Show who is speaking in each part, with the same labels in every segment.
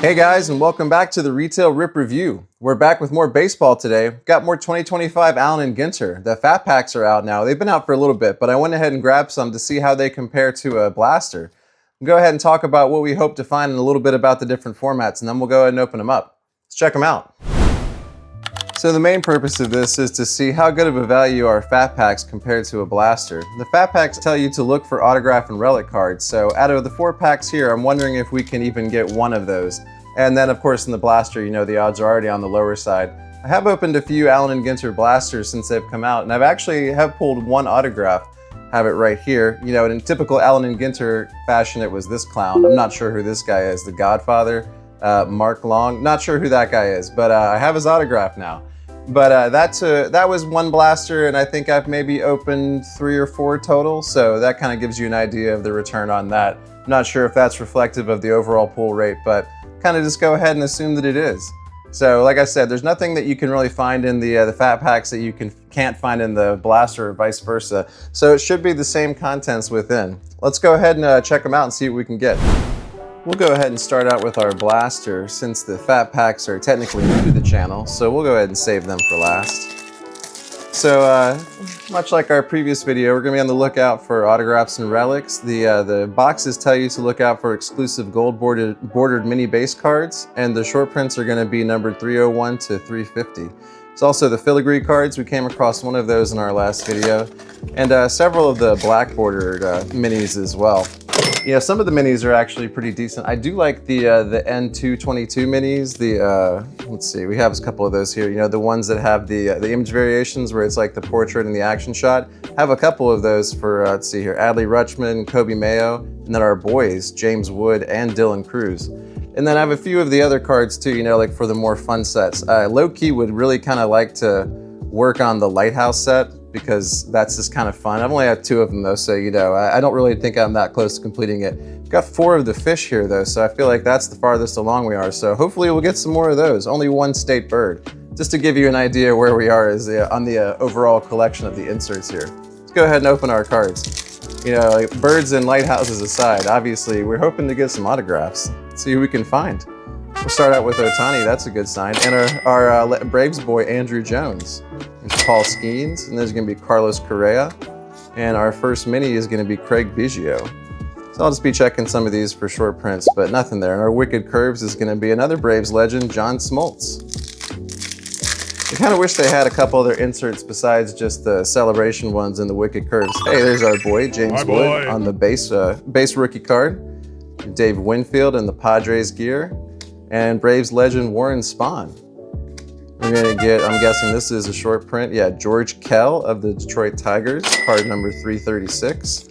Speaker 1: Hey guys, and welcome back to the Retail Rip Review. We're back with more baseball today. Got more 2025 Allen and Ginter. The Fat Packs are out now. They've been out for a little bit, but I went ahead and grabbed some to see how they compare to a Blaster. We'll go ahead and talk about what we hope to find and a little bit about the different formats, and then we'll go ahead and open them up. Let's check them out. So the main purpose of this is to see how good of a value are Fat Packs compared to a Blaster. The Fat Packs tell you to look for autograph and relic cards, so out of the 4 packs here, I'm wondering if we can even get one of those. And then of course in the Blaster, you know, the odds are already on the lower side. I have opened a few Allen and Ginter Blasters since they've come out, and I've actually pulled one autograph. Have it right here. You know, in typical Allen and Ginter fashion, it was this clown. I'm not sure who this guy is, the Godfather. Mark Long, not sure who that guy is, but I have his autograph now. But that was one Blaster, and I think I've maybe opened 3 or 4 total, so that kind of gives you an idea of the return on that. I'm not sure if that's reflective of the overall pull rate, but kind of just go ahead and assume that it is. So like I said, there's nothing that you can really find in the Fat Packs that you can't find in the Blaster or vice versa. So it should be the same contents within. Let's go ahead and check them out and see what we can get. We'll go ahead and start out with our Blaster since the Fat Packs are technically new to the channel, so we'll go ahead and save them for last. So much like our previous video, we're going to be on the lookout for autographs and relics. The boxes tell you to look out for exclusive gold bordered mini base cards, and the short prints are going to be numbered 301 to 350. It's also the filigree cards. We came across one of those in our last video, and several of the black bordered minis as well. Yeah, some of the minis are actually pretty decent. I do like the N222 minis. Let's see, we have a couple of those here. You know, the ones that have the image variations where it's like the portrait and the action shot. I have a couple of those for, let's see here, Adley Rutschman, Kobe Mayo, and then our boys, James Wood and Dylan Cruz. And then I have a few of the other cards too, you know, like for the more fun sets. Low-key would really kind of like to work on the Lighthouse set, because that's just kind of fun. I've only had 2 of them though, so you know, I don't really think I'm that close to completing it. We've got 4 of the fish here though, so I feel like that's the farthest along we are. So hopefully we'll get some more of those. Only 1 state bird. Just to give you an idea where we are on the overall collection of the inserts here. Let's go ahead and open our cards. You know, like birds and lighthouses aside, obviously we're hoping to get some autographs. Let's see who we can find. We'll start out with Ohtani, that's a good sign. And our Braves boy, Andrew Jones. There's Paul Skeens, and there's gonna be Carlos Correa. And our first mini is gonna be Craig Biggio. So I'll just be checking some of these for short prints, but nothing there. And our Wicked Curves is gonna be another Braves legend, John Smoltz. I kind of wish they had a couple other inserts besides just the celebration ones and the Wicked Curves. Hey, there's our boy, James Wood, on the base rookie card. Dave Winfield in the Padres gear. And Braves legend Warren Spahn. We're gonna get, I'm guessing this is a short print, yeah, George Kell of the Detroit Tigers, card number 336.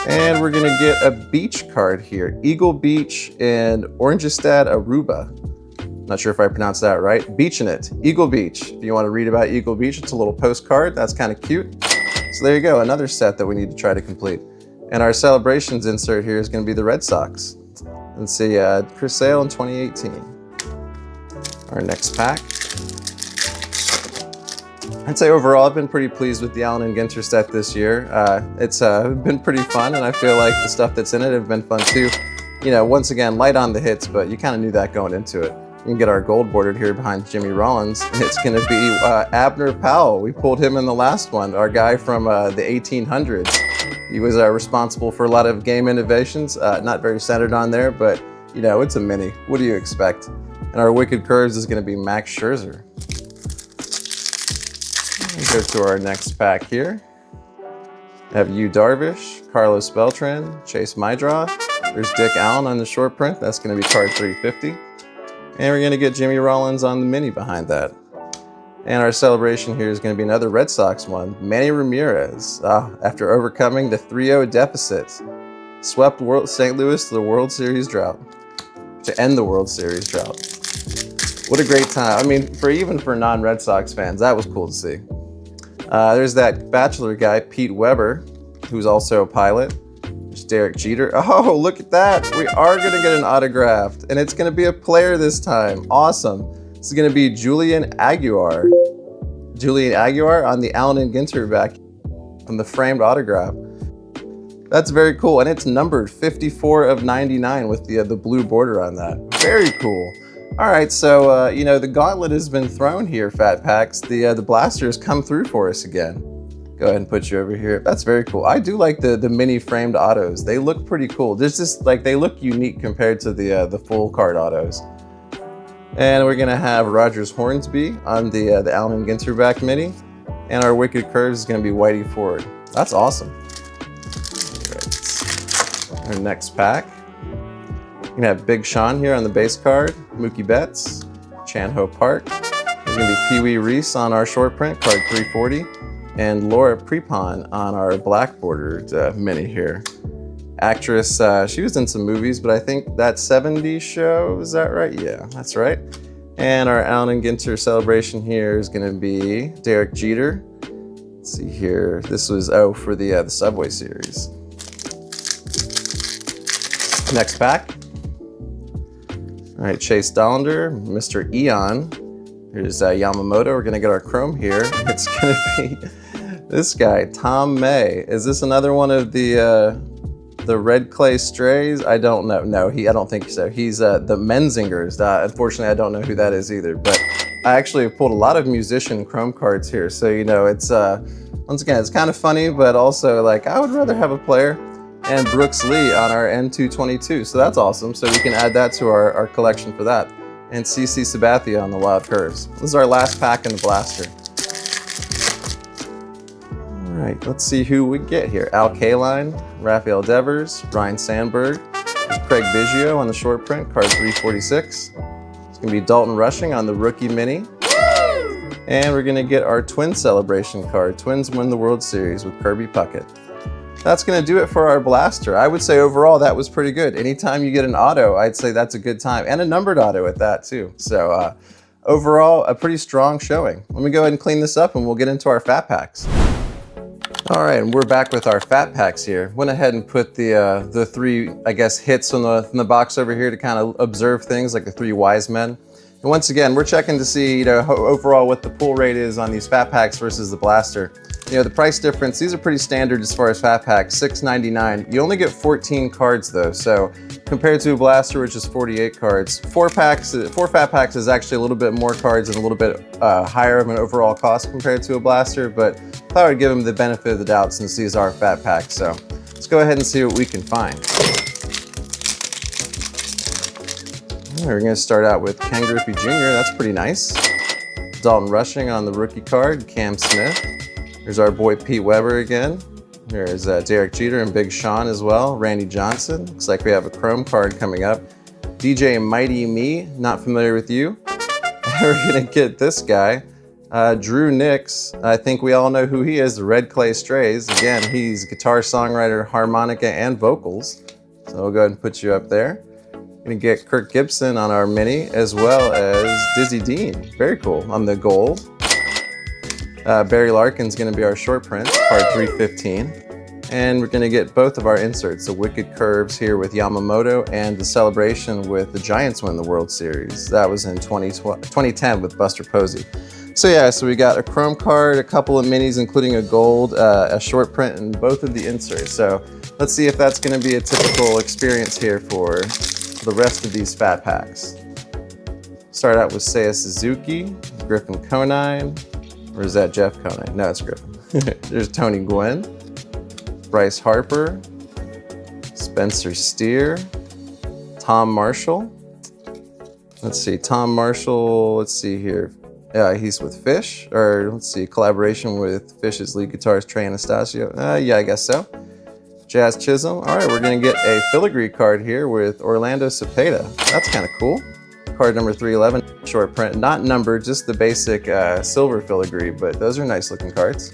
Speaker 1: And we're gonna get a beach card here, Eagle Beach in Orangestad, Aruba. Not sure if I pronounced that right. Beaching it, Eagle Beach. If you want to read about Eagle Beach, it's a little postcard, that's kind of cute. So there you go, another set that we need to try to complete. And our celebrations insert here is gonna be the Red Sox. Let's see, Chris Sale in 2018. Our next pack. I'd say overall, I've been pretty pleased with the Allen and Ginter set this year. It's been pretty fun, and I feel like the stuff that's in it have been fun too. You know, once again, light on the hits, but you kind of knew that going into it. You can get our gold bordered here behind Jimmy Rollins, and it's going to be Abner Powell. We pulled him in the last one, our guy from the 1800s. He was responsible for a lot of game innovations, not very centered on there, but you know, it's a mini. What do you expect? And our Wicked Curves is going to be Max Scherzer. Go to our next pack here. We have Yu Darvish, Carlos Beltran, Chase Maedroff. There's Dick Allen on the short print. That's going to be card 350. And we're going to get Jimmy Rollins on the mini behind that. And our celebration here is going to be another Red Sox one, Manny Ramirez. After overcoming the 3-0 deficit, swept St. Louis to the World Series drought, to end the World Series drought. What a great time. I mean, even for non-Red Sox fans, that was cool to see. There's that Bachelor guy, Pete Weber, who's also a pilot. There's Derek Jeter. Oh, look at that. We are going to get an autographed, and it's going to be a player this time. Awesome. This is going to be Julian Aguilar. Julian Aguilar on the Allen and Ginter back on the framed autograph. That's very cool, and it's numbered 54 of 99 with the blue border on that. Very cool. All right, so you know, the gauntlet has been thrown here, Fat Packs. The blaster has come through for us again. Go ahead and put you over here. That's very cool. I do like the mini framed autos. They look pretty cool. There's just like, they look unique compared to the full card autos. And we're gonna have Rogers Hornsby on the Allen Ginter back mini. And our Wicked Curves is gonna be Whitey Ford. That's awesome. Right. Our next pack. We're gonna have Big Sean here on the base card, Mookie Betts, Chan-Ho Park. There's gonna be Pee Wee Reese on our short print, card 340, and Laura Prepon on our black bordered mini here. Actress, she was in some movies, but I think that 70s show, is that right? Yeah, that's right. And our Allen Ginter celebration here is gonna be Derek Jeter. Let's see here, this was, for the Subway series. Next pack. All right, Chase Dollander, Mr. Eon. Here's Yamamoto. We're gonna get our chrome here. It's gonna be this guy, Tom May. Is this another one of the Red Clay Strays? I don't know. No, I don't think so. He's the Menzingers. Unfortunately, I don't know who that is either. But I actually have pulled a lot of musician chrome cards here, so you know it's once again it's kind of funny, but also like I would rather have a player. And Brooks Lee on our N222, so that's awesome. So we can add that to our collection for that. And CC Sabathia on the Wild Curves. This is our last pack in the blaster. All right, let's see who we get here. Al Kaline, Rafael Devers, Ryan Sandberg, Craig Biggio on the short print, card 346. It's gonna be Dalton Rushing on the rookie mini. And we're gonna get our Twins celebration card. Twins win the World Series with Kirby Puckett. That's gonna do it for our blaster. I would say overall that was pretty good. Anytime you get an auto, I'd say that's a good time. And a numbered auto at that too. So overall, a pretty strong showing. Let me go ahead and clean this up and we'll get into our Fat Packs. All right, and we're back with our Fat Packs here. Went ahead and put the three, I guess, hits in the box over here to kind of observe things like the three wise men. And once again, we're checking to see, you know, overall what the pull rate is on these Fat Packs versus the blaster. You know, the price difference, these are pretty standard as far as Fat Packs, $6.99. You only get 14 cards though, so compared to a blaster, which is 48 cards, four Fat Packs is actually a little bit more cards and a little bit higher of an overall cost compared to a blaster, but I thought I'd give them the benefit of the doubt since these are Fat Packs. So let's go ahead and see what we can find. All right, we're gonna start out with Ken Griffey Jr., that's pretty nice. Dalton Rushing on the rookie card, Cam Smith. Here's our boy Pete Weber again. There's Derek Jeter and Big Sean as well. Randy Johnson. Looks like we have a chrome card coming up. DJ Mighty Me, not familiar with you. We're gonna get this guy. Drew Nix. I think we all know who he is, the Red Clay Strays. Again, he's guitar, songwriter, harmonica, and vocals. So we'll go ahead and put you up there. Gonna get Kirk Gibson on our mini, as well as Dizzy Dean. Very cool, on the gold. Barry Larkin's gonna be our short print, card 315. And we're gonna get both of our inserts, the Wicked Curves here with Yamamoto and the celebration with the Giants win the World Series. That was in 2010 with Buster Posey. So yeah, so we got a chrome card, a couple of minis, including a gold, a short print, and both of the inserts. So let's see if that's gonna be a typical experience here for the rest of these Fat Packs. Start out with Seiya Suzuki, Griffin Conine, or is that Jeff Conine? No, it's Griffin. There's Tony Gwynn, Bryce Harper, Spencer Steer, Tom Marshall. Let's see, Tom Marshall, let's see here. He's with Fish, or let's see, collaboration with Fish's lead guitarist Trey Anastasio. Yeah, I guess so. Jazz Chisholm. All right, we're gonna get a filigree card here with Orlando Cepeda. That's kind of cool. Card number 311, short print, not numbered, just the basic silver filigree, but those are nice looking cards.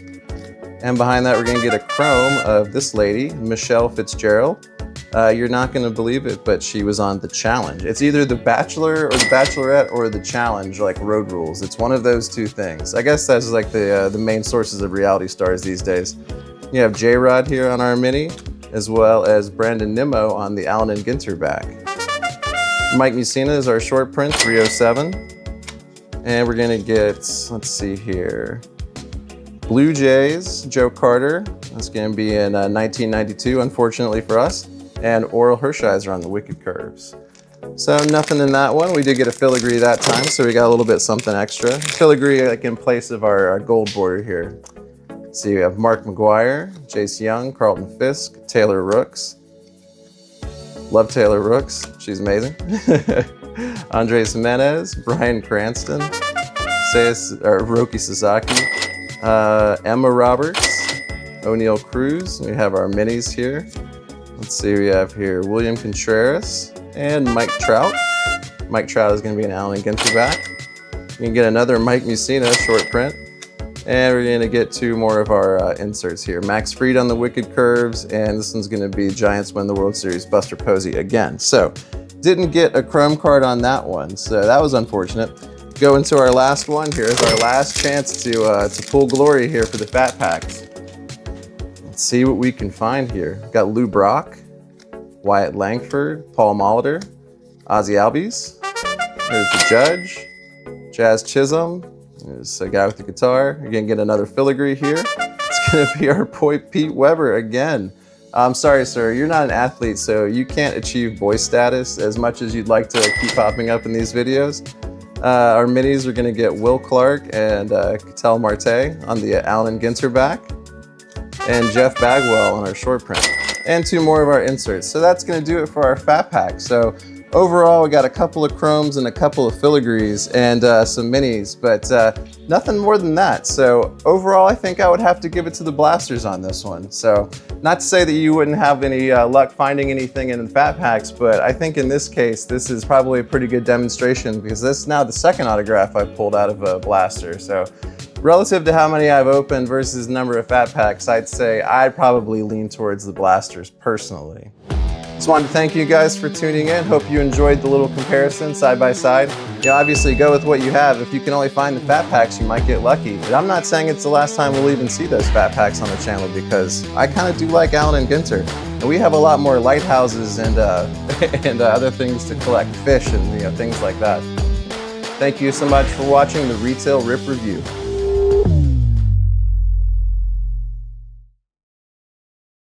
Speaker 1: And behind that, we're gonna get a chrome of this lady, Michelle Fitzgerald. You're not gonna believe it, but she was on The Challenge. It's either The Bachelor or The Bachelorette or The Challenge, like Road Rules. It's one of those two things. I guess that's like the main sources of reality stars these days. You have J-Rod here on our mini, as well as Brandon Nimmo on the Allen and Ginter back. Mike Mussina is our short print, 307. And we're gonna get, let's see here, Blue Jays, Joe Carter. That's gonna be in 1992, unfortunately for us. And Oral Hershiser on the Wicked Curves. So nothing in that one. We did get a filigree that time, so we got a little bit something extra. Filigree like in place of our gold border here. So you have Mark McGuire, Jace Young, Carlton Fisk, Taylor Rooks. Love Taylor Rooks, she's amazing. Andres Jimenez, Brian Cranston, Roki Sasaki, Emma Roberts, O'Neal Cruz. We have our minis here. Let's see, we have here William Contreras and Mike Trout. Mike Trout is going to be an Allen Ginter back. You can get another Mike Mussina short print. And we're going to get two more of our inserts here. Max Fried on the Wicked Curves, and this one's going to be Giants win the World Series, Buster Posey again. So, didn't get a chrome card on that one, so that was unfortunate. Go into our last one. Here's our last chance to pull glory here for the Fat Packs. Let's see what we can find here. We've got Lou Brock, Wyatt Langford, Paul Molitor, Ozzie Albies. There's the Judge, Jazz Chisholm. There's a guy with the guitar. You're gonna get another filigree here. It's gonna be our boy Pete Weber again. I'm sorry, sir, you're not an athlete, so you can't achieve boy status as much as you'd like to keep popping up in these videos. Our minis are gonna get Will Clark and Ketel Marte on the Allen Ginter back, and Jeff Bagwell on our short print, and two more of our inserts. So that's gonna do it for our Fat Pack. So overall, we got a couple of chromes and a couple of filigrees and some minis, but nothing more than that. So overall, I think I would have to give it to the Blasters on this one. So not to say that you wouldn't have any luck finding anything in the Fat Packs, but I think in this case, this is probably a pretty good demonstration because this is now the second autograph I've pulled out of a Blaster. So relative to how many I've opened versus the number of Fat Packs, I'd say I'd probably lean towards the Blasters personally. Just wanted to thank you guys for tuning in. Hope you enjoyed the little comparison side by side. You know, obviously go with what you have. If you can only find the Fat Packs, you might get lucky. But I'm not saying it's the last time we'll even see those Fat Packs on the channel because I kind of do like Allen and Ginter. And we have a lot more lighthouses and other things to collect, fish and things like that. Thank you so much for watching the Retail Rip Review.